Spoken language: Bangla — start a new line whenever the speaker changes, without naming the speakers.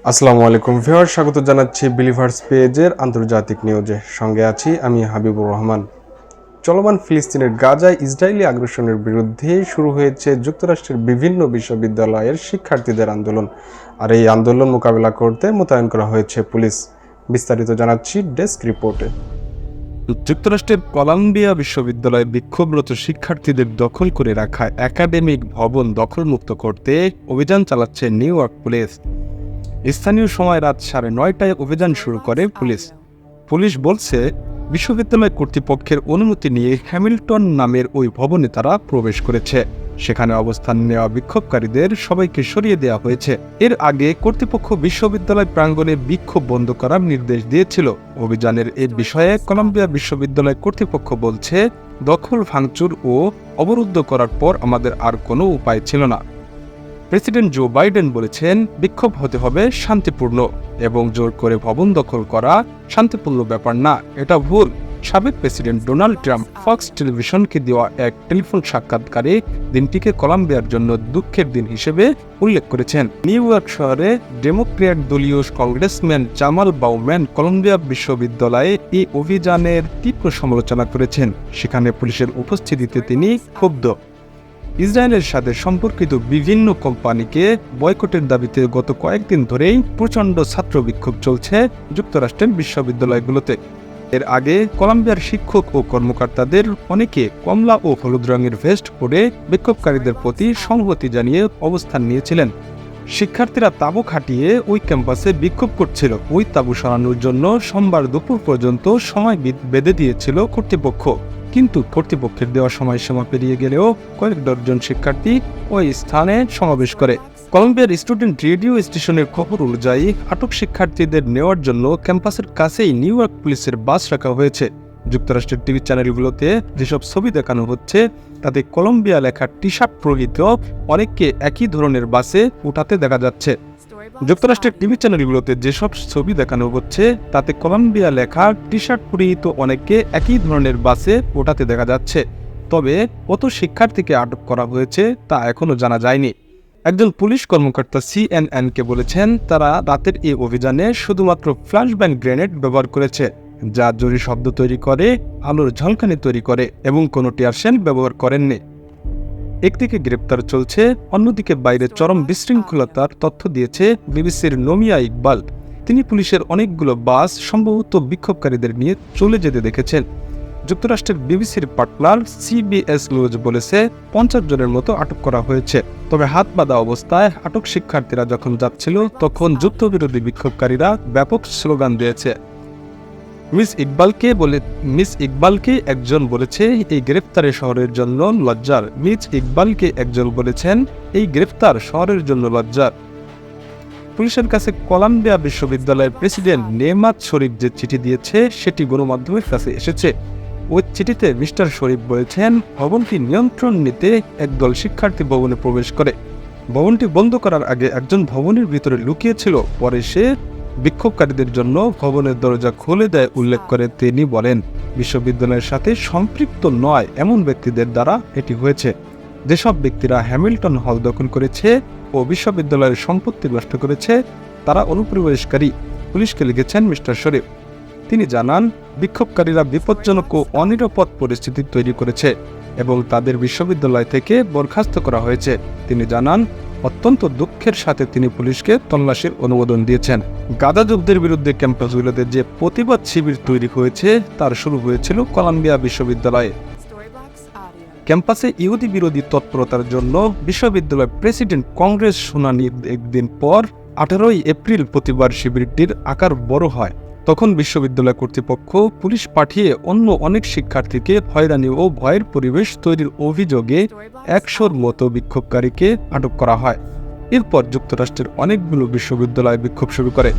আসসালামু আলাইকুম ভিউয়ার, স্বাগত জানাচ্ছি বিলিভার্স পেজের আন্তর্জাতিক নিউজে। সঙ্গে আছি আমি হাবিবুর রহমান। চলমান ফিলিস্তিনের গাজায় ইসরায়েলি আগ্রাসনের বিরুদ্ধে শুরু হয়েছে যুক্তরাষ্ট্রের বিভিন্ন বিশ্ববিদ্যালয়ের শিক্ষার্থীদের আন্দোলন। আর এই আন্দোলন মোকাবেলা করতে মোতায়েন করা হয়েছে পুলিশ। বিস্তারিত জানাচ্ছি ডেস্ক রিপোর্টে।
যুক্তরাষ্ট্রের কলাম্বিয়া বিশ্ববিদ্যালয়ে বিক্ষোভরত শিক্ষার্থীদের দখল করে রাখা একাডেমিক ভবন দখলমুক্ত করতে অভিযান চালাচ্ছে নিউ ইয়র্ক পুলিশ। স্থানীয় সময় রাত 9:30টায় অভিযান শুরু করে পুলিশ বলছে, বিশ্ববিদ্যালয় কর্তৃপক্ষের অনুমতি নিয়ে হ্যামিল্টন নামের ওই ভবনে তারা প্রবেশ করেছে। সেখানে অবস্থান নেওয়া বিক্ষোভকারীদের সবাইকে সরিয়ে দেওয়া হয়েছে। এর আগে কর্তৃপক্ষ বিশ্ববিদ্যালয় প্রাঙ্গণে বিক্ষোভ বন্ধ করার নির্দেশ দিয়েছিল। অভিযানের এ বিষয়ে কলাম্বিয়া বিশ্ববিদ্যালয় কর্তৃপক্ষ বলছে, দখল ভাঙচুর ও অবরুদ্ধ করার পর আমাদের আর কোনো উপায় ছিল না। প্রেসিডেন্ট জো বাইডেন বলেছেন, বিক্ষোভ হতে হবে শান্তিপূর্ণ এবং জোর করে ভবন দখল করা শান্তিপূর্ণ ব্যাপার না, এটা ভুল। সাবেক প্রেসিডেন্ট ডোনাল্ড ট্রাম্প ফক্স টেলিভিশনকে দেওয়া এক টেলিফোন সাক্ষাৎকারে দিনটিকে কলাম্বিয়ার জন্য দুঃখের দিন হিসেবে উল্লেখ করেছেন। নিউ ইয়র্ক শহরে ডেমোক্র্যাট দলীয় কংগ্রেসম্যান জামাল বাউম্যান কলাম্বিয়া বিশ্ববিদ্যালয়ে এই অভিযানের তীব্র সমালোচনা করেছেন। সেখানে পুলিশের উপস্থিতিতে তিনি ক্ষুব্ধ। ইসরায়েলের সাথে সম্পর্কিত বিভিন্ন কোম্পানিকে বয়কটের দাবিতে গত কয়েকদিন ধরেই প্রচণ্ড ছাত্র বিক্ষোভ চলছে যুক্তরাষ্ট্রের বিশ্ববিদ্যালয়গুলোতে। এর আগে কলাম্বিয়ার শিক্ষক ও কর্মকর্তাদের অনেকে কমলা ও হলুদ রঙের ভেস্ট পরে বিক্ষোভকারীদের প্রতি সংহতি জানিয়ে অবস্থান নিয়েছিলেন। শিক্ষার্থীরা তাঁবু খাটিয়ে ওই ক্যাম্পাসে বিক্ষোভ করছিল। ওই তাঁবু সরানোর জন্য সোমবার দুপুর পর্যন্ত সময় বেঁধে দিয়েছিল কর্তৃপক্ষ, কিন্তু কর্তৃপক্ষের দেওয়া সময়সীমা পেরিয়ে গেলেও কয়েক ডজন শিক্ষার্থী ওই স্থানে সমাবেশ করে। কলম্বিয়ার স্টুডেন্ট রেডিও স্টেশনের খবর অনুযায়ী আটক শিক্ষার্থীদের নেওয়ার জন্য ক্যাম্পাসের কাছেই নিউ ইয়র্ক পুলিশের বাস রাখা হয়েছে। যুক্তরাষ্ট্রের টিভি চ্যানেলগুলোতে যেসব ছবি দেখানো হচ্ছে তাতে কলম্বিয়া লেখা টি শার্ট পরিহিত অনেককে একই ধরনের বাসে উঠাতে দেখা যাচ্ছে। যুক্তরাষ্ট্রের টিভি চ্যানেলগুলোতে যেসব ছবি দেখানো হচ্ছে তাতে কলম্বিয়া লেখা টি শার্ট পরিহিত অনেককে একই ধরনের বাসে ওঠাতে দেখা যাচ্ছে। তবে কত শিক্ষার্থীকে আটক করা হয়েছে তা এখনও জানা যায়নি। একজন পুলিশ কর্মকর্তা CNN-কে বলেছেন, তারা রাতের এই অভিযানে শুধুমাত্র ফ্ল্যাশব্যাং গ্রেনেড ব্যবহার করেছে, যা জোরে শব্দ তৈরি করে, আলোর ঝলকানি তৈরি করে এবং কোনো টিয়ারশেল ব্যবহার করেননি। একদিকে গ্রেপ্তার চলছে, অন্যদিকে বাইরে চরম বিশৃঙ্খলতার তথ্য দিয়েছে বিবিসির নমিয়া ইকবাল। তিনি পুলিশের অনেকগুলো বাস সম্ভবত বিক্ষোভকারীদের নিয়ে চলে যেতে দেখেছেন। যুক্তরাষ্ট্রের বিবিসির পার্টনার CBS নিউজ বলেছে 50 জনের মতো আটক করা হয়েছে। তবে হাত বাঁধা অবস্থায় আটক শিক্ষার্থীরা যখন যাচ্ছিল তখন যুদ্ধবিরোধী বিক্ষোভকারীরা ব্যাপক স্লোগান দিয়েছে। মিস ইকবালকে একজন বলেছে, এই গ্রেফতারে শহরের জন্য লজ্জার। মিস ইকবালকে একজন বলেছেন, এই গ্রেফতার শহরের জন্য লজ্জার। পুলিশের কাছে কলাম্বিয়া বিশ্ববিদ্যালয়ের প্রেসিডেন্ট নেমাত শরীফ যে চিঠি দিয়েছে সেটি গণমাধ্যমের কাছে এসেছে। ওই চিঠিতে মিস্টার শরীফ বলেছেন, ভবনটি নিয়ন্ত্রণ নিতে একদল শিক্ষার্থী ভবনে প্রবেশ করে। ভবনটি বন্ধ করার আগে একজন ভবনের ভিতরে লুকিয়েছিল, পরে সে বিক্ষোভকারীদের জন্য ভবনের দরজা খুলে দেয় উল্লেখ করে তিনি বলেন, বিশ্ববিদ্যালয়ের সাথে সম্পৃক্ত নয় এমন ব্যক্তিদের দ্বারা এটি হয়েছে। যেসব ব্যক্তিরা হ্যামিল্টন হল দখল করেছে ও বিশ্ববিদ্যালয়ের সম্পত্তি নষ্ট করেছে তারা অনুপ্রবেশকারী, পুলিশকে লিখেছেন মিস্টার শরীফ। তিনি জানান, বিক্ষোভকারীরা বিপজ্জনক ও অনিরাপদ পরিস্থিতি তৈরি করেছে এবং তাদের বিশ্ববিদ্যালয় থেকে বরখাস্ত করা হয়েছে। তিনি জানান, অত্যন্ত দুঃখের সাথে তিনি পুলিশকে তল্লাশির অনুমোদন দিয়েছেন। গাজা যুদ্ধের বিরুদ্ধে ক্যাম্পাসগুলোতে যে প্রতিবাদ শিবির তৈরি হয়েছে তার শুরু হয়েছিল কলাম্বিয়া বিশ্ববিদ্যালয়ে। ক্যাম্পাসে ইহুদি বিরোধী তৎপরতার জন্য বিশ্ববিদ্যালয় প্রেসিডেন্ট কংগ্রেস শুনানির একদিন পর 18 এপ্রিল প্রতিবাদ শিবিরটির আকার বড় হয়। তখন বিশ্ববিদ্যালয় কর্তৃপক্ষ পুলিশ পাঠিয়ে অন্য অনেক শিক্ষার্থীকে হয়রানি ও ভয়ের পরিবেশ তৈরির অভিযোগে 100-র মতো বিক্ষোভকারীকে আটক করা হয়। এরপর যুক্তরাষ্ট্রের অনেকগুলো বিশ্ববিদ্যালয় বিক্ষোভ শুরু করে।